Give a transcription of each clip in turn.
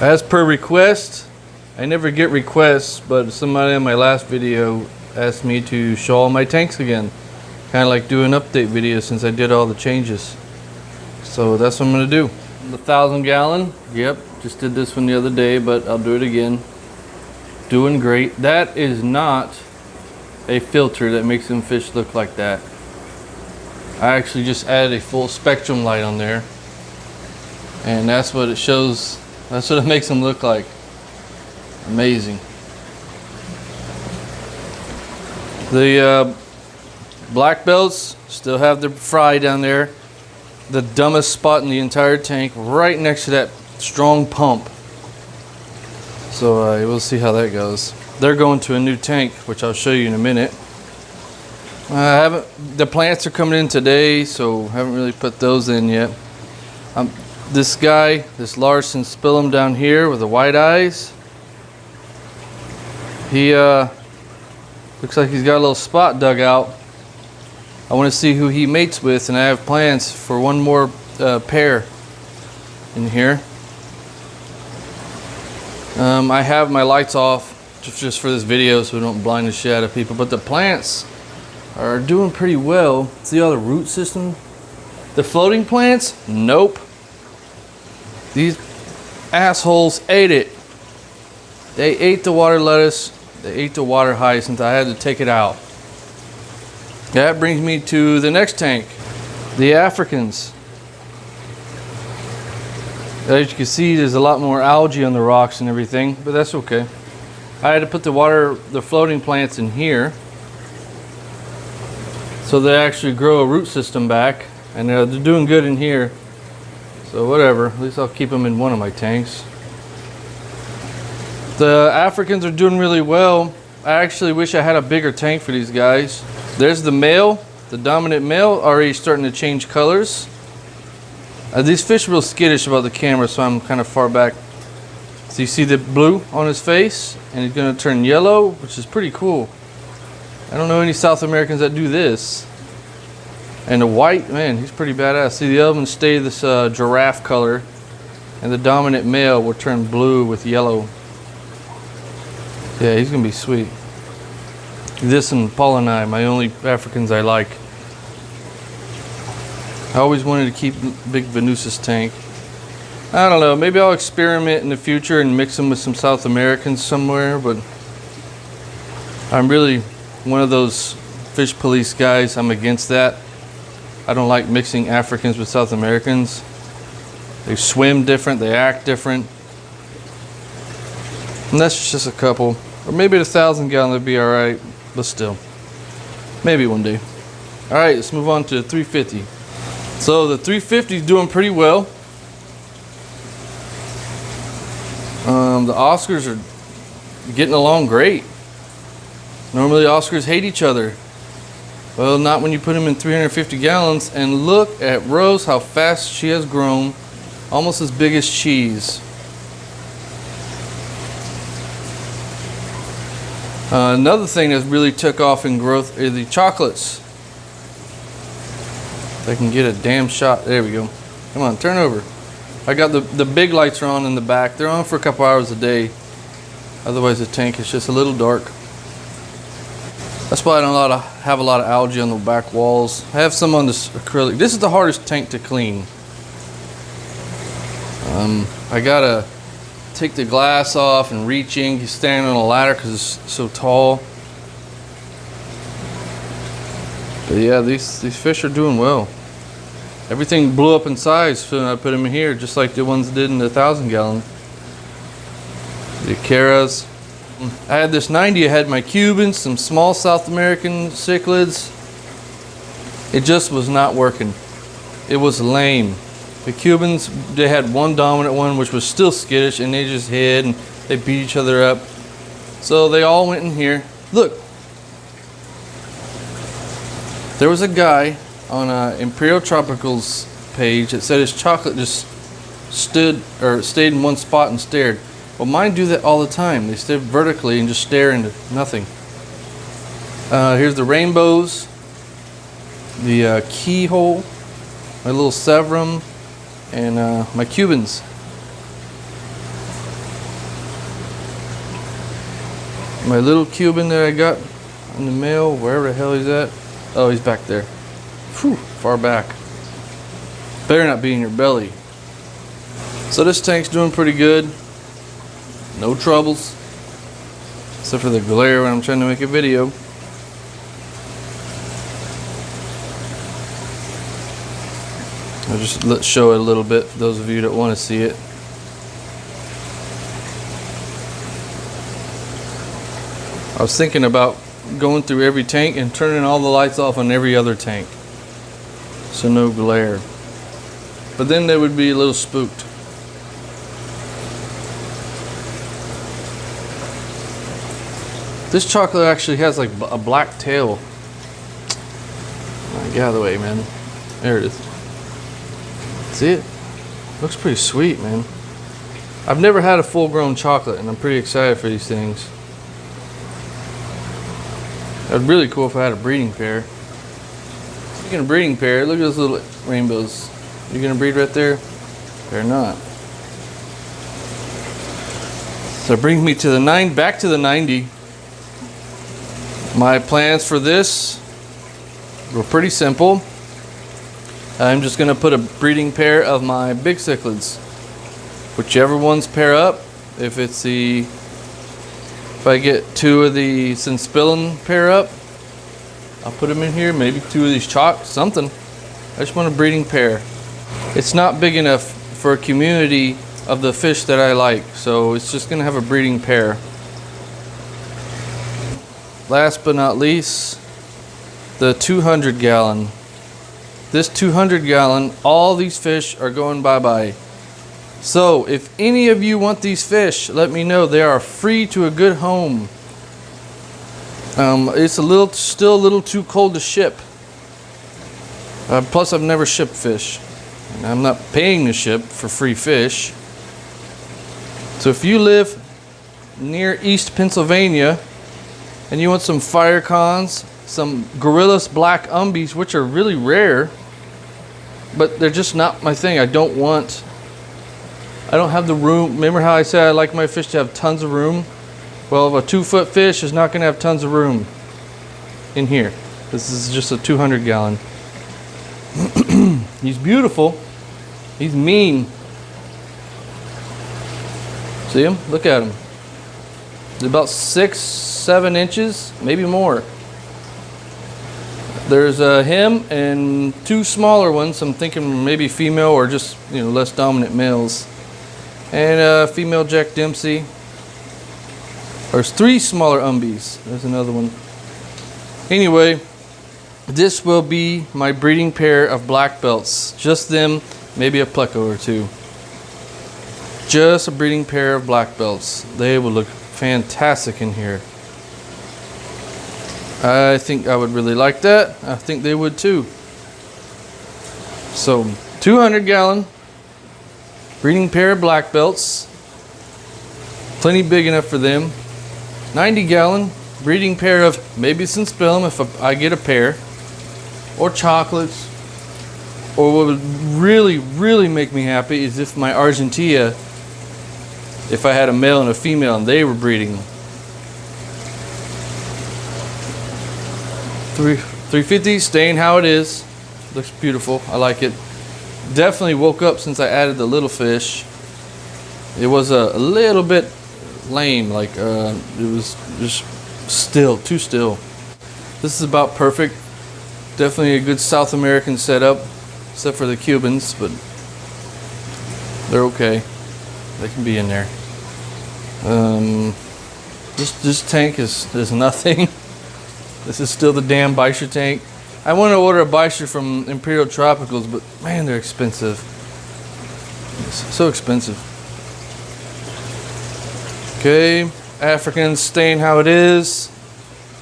As per request, I never get requests, but somebody in my last video asked me to show all my tanks again. Kind of like do an update video since I did all the changes. So that's what I'm gonna do. The 1,000 gallon, yep, just did this one the other day, but I'll do it again. Doing great. That is not a filter that makes them fish look like that. I actually just added a full spectrum light on there, and that's what it shows. That's what it makes them look like. Amazing. The black belts still have their fry down there. The dumbest spot in the entire tank, right next to that strong pump. So we'll see how that goes. They're going to a new tank, which I'll show you in a minute. The plants are coming in today, so haven't really put those in yet. This guy, this Larson Spillum down here with the white eyes, he looks like he's got a little spot dug out. I want to see who he mates with, and I have plans for one more pair in here. I have my lights off just for this video so we don't blind the shit out of people, but the plants are doing pretty well. See all the root system? The floating plants? Nope. These assholes ate it. They ate the water lettuce. They ate the water hyacinth. I had to take it out. That brings me to the next tank, the Africans. As you can see, there's a lot more algae on the rocks and everything, but that's okay. I had to put the floating plants in here so they actually grow a root system back, and they're doing good in here. So whatever, at least I'll keep them in one of my tanks. The Africans are doing really well. I actually wish I had a bigger tank for these guys. There's the male, the dominant male, already starting to change colors. These fish are real skittish about the camera, so I'm kind of far back. So you see the blue on his face, and he's going to turn yellow, which is pretty cool. I don't know any South Americans that do this. And the white, man, he's pretty badass. See, the other ones stay this giraffe color, and the dominant male will turn blue with yellow. Yeah, he's going to be sweet. This and Pollini, my only Africans I like. I always wanted to keep Big Venusa's tank. I don't know, maybe I'll experiment in the future and mix them with some South Americans somewhere, but I'm really one of those fish police guys. I'm against that. I don't like mixing Africans with South Americans. They swim different, they act different. And that's just a couple. Or maybe the 1,000 gallon would be alright, but still. Maybe one day. Alright, let's move on to the 350. So the 350 is doing pretty well. The Oscars are getting along great. Normally Oscars hate each other. Well, not when you put them in 350 gallons. And look at Rose, how fast she has grown. Almost as big as cheese. Another thing that's really took off in growth are the chocolates. If I can get a damn shot. There we go. Come on, turn over. I got the big lights are on in the back. They're on for a couple hours a day. Otherwise the tank is just a little dark. That's why I don't have a lot of algae on the back walls. I have some on this acrylic. This is the hardest tank to clean. I gotta take the glass off and reaching. He's standing on a ladder because it's so tall. But yeah, these fish are doing well. Everything blew up in size when I put them in here, just like the ones did in the 1,000 gallon. The Caras. I had this 90, I had my Cubans, some small South American cichlids. It just was not working. It was lame. The Cubans, they had one dominant one which was still skittish, and they just hid and they beat each other up. So they all went in here. Look. There was a guy on Imperial Tropicals page that said his chocolate just stayed in one spot and stared. Well, mine do that all the time. They stay vertically and just stare into nothing. Here's the rainbows, the keyhole, my little Severum, and my Cubans. My little Cuban that I got in the mail, wherever the hell he's at. Oh, he's back there. Whew, far back. Better not be in your belly. So this tank's doing pretty good. No troubles. Except for the glare when I'm trying to make a video. I'll just show it a little bit for those of you that want to see it. I was thinking about going through every tank and turning all the lights off on every other tank, so no glare. But then they would be a little spooked. This chocolate actually has like a black tail. Get out of the way, man. There it is. See it? Looks pretty sweet, man. I've never had a full-grown chocolate, and I'm pretty excited for these things. That'd be really cool if I had a breeding pair. Speaking of breeding pair, look at those little rainbows. You gonna breed right there? They're not. So it brings me to the back to the 90. My plans for this were pretty simple. I'm just gonna put a breeding pair of my big cichlids. Whichever ones pair up, if I get 2 of the Sinspillin pair up, I'll put them in here. Maybe 2 of these chalk, something. I just want a breeding pair. It's not big enough for a community of the fish that I like, so it's just gonna have a breeding pair. Last but not least, the 200 gallon. This 200 gallon, all these fish are going bye-bye. So if any of you want these fish, let me know. They are free to a good home. It's still a little too cold to ship. Plus I've never shipped fish. And I'm not paying to ship for free fish. So if you live near East Pennsylvania and you want some fire cons, some Gorillas black umbies, which are really rare, but they're just not my thing. I don't have the room. Remember how I said I like my fish to have tons of room? Well, a 2-foot fish is not going to have tons of room in here. This is just a 200 gallon. He's beautiful. He's mean. See him? Look at him. He's about 6-7 inches, maybe more. There's him and 2 smaller ones. I'm thinking maybe female or just less dominant males. And female Jack Dempsey. There's 3 smaller umbies. There's another one. Anyway, this will be my breeding pair of black belts. Just them, maybe a pleco or 2. Just a breeding pair of black belts. They will look fantastic in here. I think I would really like that. I think they would too. So 200 gallon breeding pair of black belts. Plenty big enough for them. 90 gallon breeding pair of maybe Sinspillin if I get a pair. Or chocolates. Or what would really, really make me happy is if my Argentea, if I had a male and a female and they were breeding. 350 staying how it is. Looks beautiful. I like it. Definitely woke up since I added the little fish. It was a little bit lame, like it was just still, too still. This is about perfect. Definitely a good South American setup, except for the Cubans, but they're okay. They can be in there. This tank is nothing. This is still the damn Beischer tank. I want to order a Beischer from Imperial Tropicals, but man, they're expensive. It's so expensive. Okay, Africans staying how it is.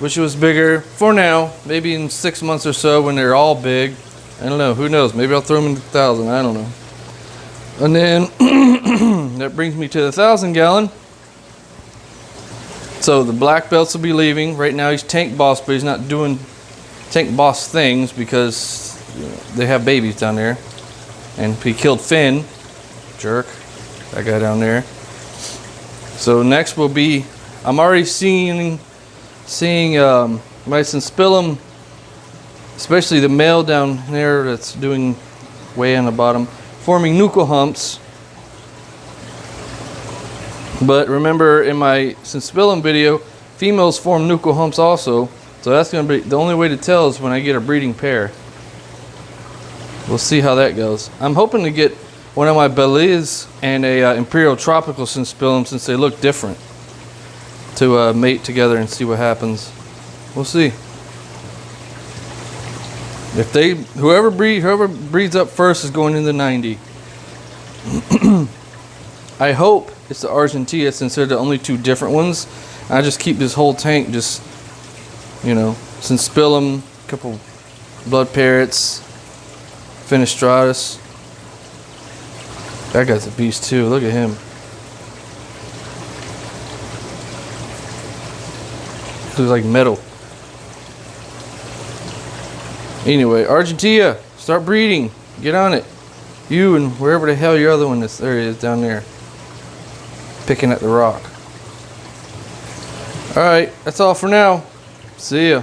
Wish it was bigger. For now, maybe in 6 months or so when they're all big. I don't know, who knows? Maybe I'll throw them in the 1,000, I don't know. And then, that brings me to the 1,000 gallon. So the black belts will be leaving. Right now he's tank boss, but he's not doing tank boss things because they have babies down there. And he killed Finn, jerk, that guy down there. So next will be I'm already seeing my synspilum, especially the male down there that's doing way on the bottom, forming nuchal humps. But remember, in my synspilum video, females form nuchal humps also. So that's going to be the only way to tell is when I get a breeding pair. We'll see how that goes. I'm hoping to get one of my Belize and a Imperial Tropical synspilum, since they look different, to mate together and see what happens. We'll see. If whoever breeds up first is going in the 90. I hope it's the Argentina, since they're the only two different ones. I just keep this whole tank just, you know, synspilum, a couple blood parrots, Fenestratus. That guy's a beast too. Look at him. Looks like metal. Anyway, Argentina, start breeding. Get on it. You and wherever the hell your other one is. There he is down there. Picking at the rock. Alright, that's all for now. See ya.